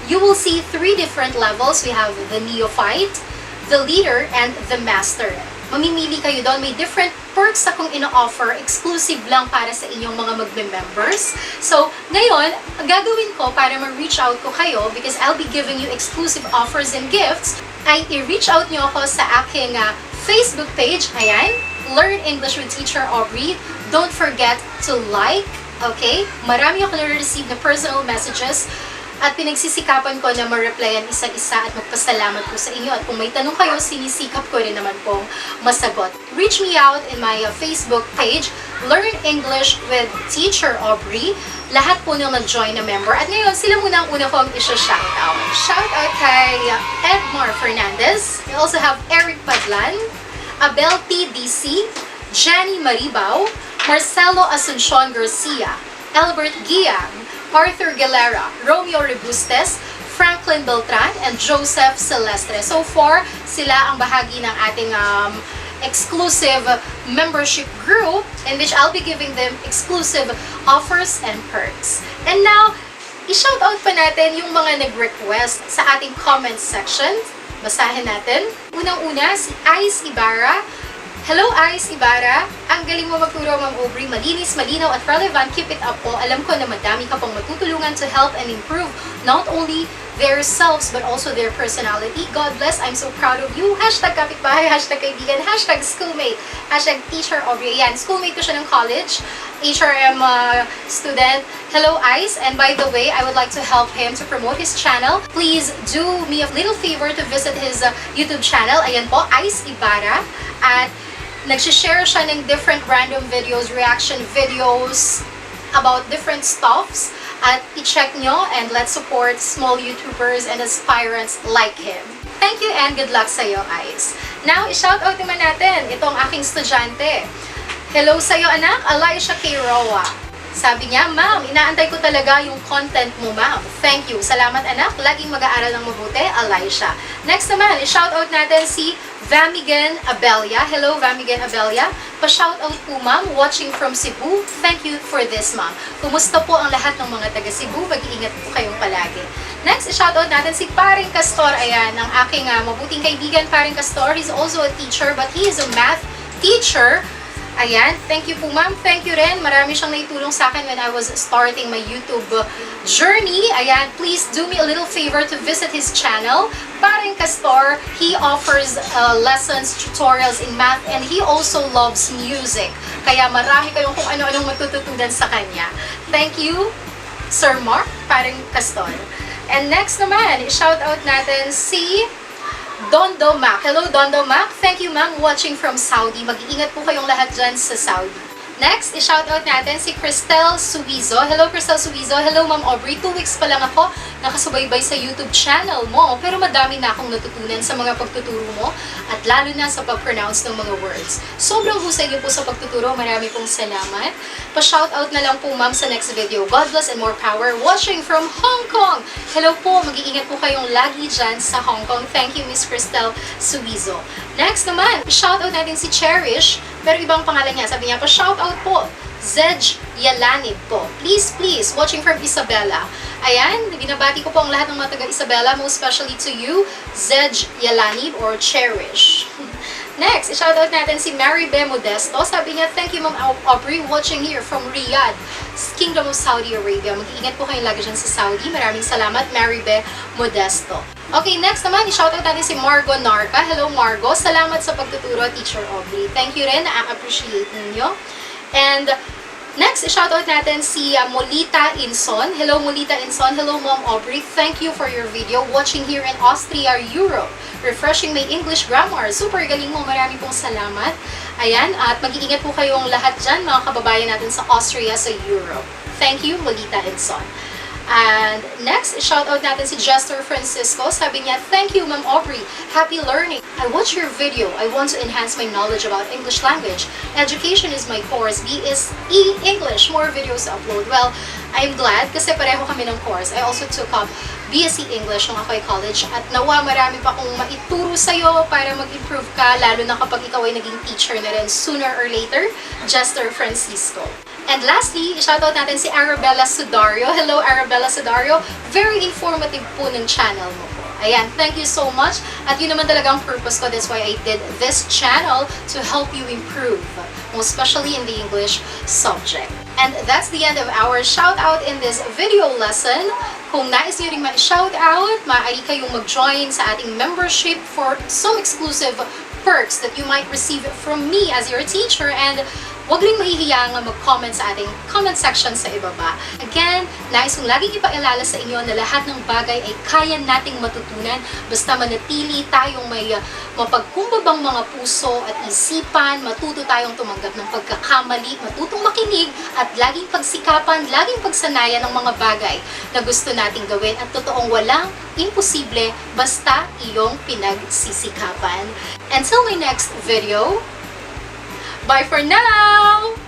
you will see 3 different levels. We have the neophyte, the leader, and the master. Mamimili kayo doon. May different perks akong ino-offer, exclusive lang para sa inyong mga magme-members. So, ngayon, gagawin ko para ma-reach out ko kayo because I'll be giving you exclusive offers and gifts, ay i-reach out nyo ako sa aking Facebook page. Ayan, Learn English with Teacher Aubrey. Don't forget to like, okay? Marami ako na-receive na personal messages at pinagsisikapan ko na ma-replyan isa-isa at magpasalamat po sa inyo. At kung may tanong kayo, sinisikap ko rin naman pong masagot. Reach me out in my Facebook page, Learn English with Teacher Aubrey. Lahat po nang nag-join na member. At ngayon, sila muna ang una kong isa-shoutout. Shoutout kay Edmar Fernandez. We also have Eric Padlan, Abel TDC, Jenny Maribao, Marcelo Asuncion Garcia, Albert Guiang, Arthur Galera, Romeo Rebustes, Franklin Beltran, and Joseph Celestre. So far, sila ang bahagi ng ating exclusive membership group in which I'll be giving them exclusive offers and perks. And now, i-shoutout pa natin yung mga nag-request sa ating comment section. Basahin natin. Unang-una, si Ice Ibarra. Hello, Ice Ibarra. Ang galing mo magturo, Ma'am Aubrey. Malinis, malinaw at relevant. Keep it up po. Alam ko na madami ka pong matutulungan to help and improve not only their selves but also their personality. God bless. I'm so proud of you. Hashtag kapitbahay, hashtag kaibigan, hashtag schoolmate, hashtag teacher Aubrey. Yan, schoolmate ko siya ng college. HRM student. Hello, Ice. And by the way, I would like to help him to promote his channel. Please do me a little favor to visit his YouTube channel. Ayan po, Ice Ibarra. At nagsishare siya ng different random videos, reaction videos about different stuffs. At i-check nyo and let's support small YouTubers and aspirants like him. Thank you and good luck sa'yo, Ice. Now, i-shoutout naman natin itong aking estudyante. Hello sa'yo, anak. Elisha K. Roa. Sabi niya, ma'am, inaantay ko talaga yung content mo, ma'am. Thank you. Salamat, anak. Laging mag-aaral ng mabuti, Elisha. Next naman, i-shoutout natin si Vamigan Abelia. Hello, Vamigan Abelia. Pa-shoutout po, ma'am, watching from Cebu. Thank you for this, ma'am. Kumusta po ang lahat ng mga taga Cebu? Mag-iingat po kayong palagi. Next, i-shoutout natin si Paring Castor. Ayan, ang aking mabuting kaibigan, Paring Castor. He's also a teacher, but he is a math teacher. Ayan, thank you po, ma'am. Thank you rin. Marami siyang naitulong sa akin when I was starting my YouTube journey. Ayan, please do me a little favor to visit his channel. Paring Castor, he offers lessons, tutorials in math, and he also loves music. Kaya marami kayong kung ano-anong matututunan sa kanya. Thank you, Sir Mark, Paring Castor. And next naman, i-shout out natin si Dondo Mac. Hello, Dondo Mac. Thank you, ma'am, watching from Saudi. Mag-iingat po kayong lahat dyan sa Saudi. Next, i-shoutout natin si Cristel Suizo. Hello, Cristel Suizo. Hello, Ma'am Aubrey. 2 weeks pa lang ako nakasubaybay sa YouTube channel mo. Pero madami na akong natutunan sa mga pagtuturo mo at lalo na sa pag-pronounce ng mga words. Sobrang husay niyo po sa pagtuturo. Marami pong salamat. Pa-shoutout na lang po, ma'am, sa next video. God bless and more power. Watching from Hong Kong. Hello po. Mag-iingat po kayong lagi dyan sa Hong Kong. Thank you, Miss Cristel Suizo. Next naman, shoutout natin si Cherish. Pero ibang pangalan niya. Sabi niya pa, shoutout po, Zej Yalanib po. Please, please, watching from Isabela. Ayan, binabati ko po ang lahat ng mga taga-Isabela, most especially to you, Zej Yalanib or Cherish. Next, i-shoutout natin si Aubrey Bermudez. Sabi niya, thank you, Ma'am Aubrey, watching here from Riyadh, Kingdom of Saudi Arabia. Mag-iingat po kayong lagi dyan sa Saudi. Maraming salamat, Aubrey Bermudez. Okay, next naman, i-shoutout natin si Margo Narca. Hello, Margo. Salamat sa pagtuturo, Teacher Aubrey. Thank you rin, na-appreciate ninyo. And next, i-shoutout natin si Molita Inson. Hello, Molita Inson. Hello, Mom Aubrey. Thank you for your video. Watching here in Austria, Europe. Refreshing my English grammar. Super galing mo. Marami pong salamat. Ayan, at mag-iingat po kayong lahat dyan, mga kababayan natin sa Austria, sa Europe. Thank you, Molita Inson. And next, shoutout natin si Jester Francisco. Sabi niya, thank you, Ma'am Aubrey. Happy learning. I watch your video. I want to enhance my knowledge about English language. Education is my course. BSE English. More videos to upload. Well, I'm glad kasi pareho kami ng course. I also took up BSE English nung ako ay college. At nawa, marami pa akong maituro sa'yo para mag-improve ka, lalo na kapag ikaw ay naging teacher na rin sooner or later. Jester Francisco. And lastly, shoutout natin si Arabella Sudario. Hello, Arabella Sudario. Very informative po ng channel mo po. Ayan, thank you so much. At yun naman talaga ang purpose ko. That's why I did this channel to help you improve, most especially in the English subject. And that's the end of our shoutout in this video lesson. Kung nais nyo rin ma-shoutout, maaari kayong mag-join sa ating membership for some exclusive perks that you might receive from me as your teacher, and huwag rin mahihiyang mag-comment sa ating comment section sa ibaba. Again, nais kong laging ipaalala sa inyo na lahat ng bagay ay kaya nating matutunan basta manatili tayong may mapagkumbabang mga puso at isipan, matuto tayong tumanggap ng pagkakamali, matutong makinig, at laging pagsikapan, laging pagsanayan ng mga bagay na gusto nating gawin, at totoong walang imposible basta iyong pinagsisikapan. Until my next video, bye for now!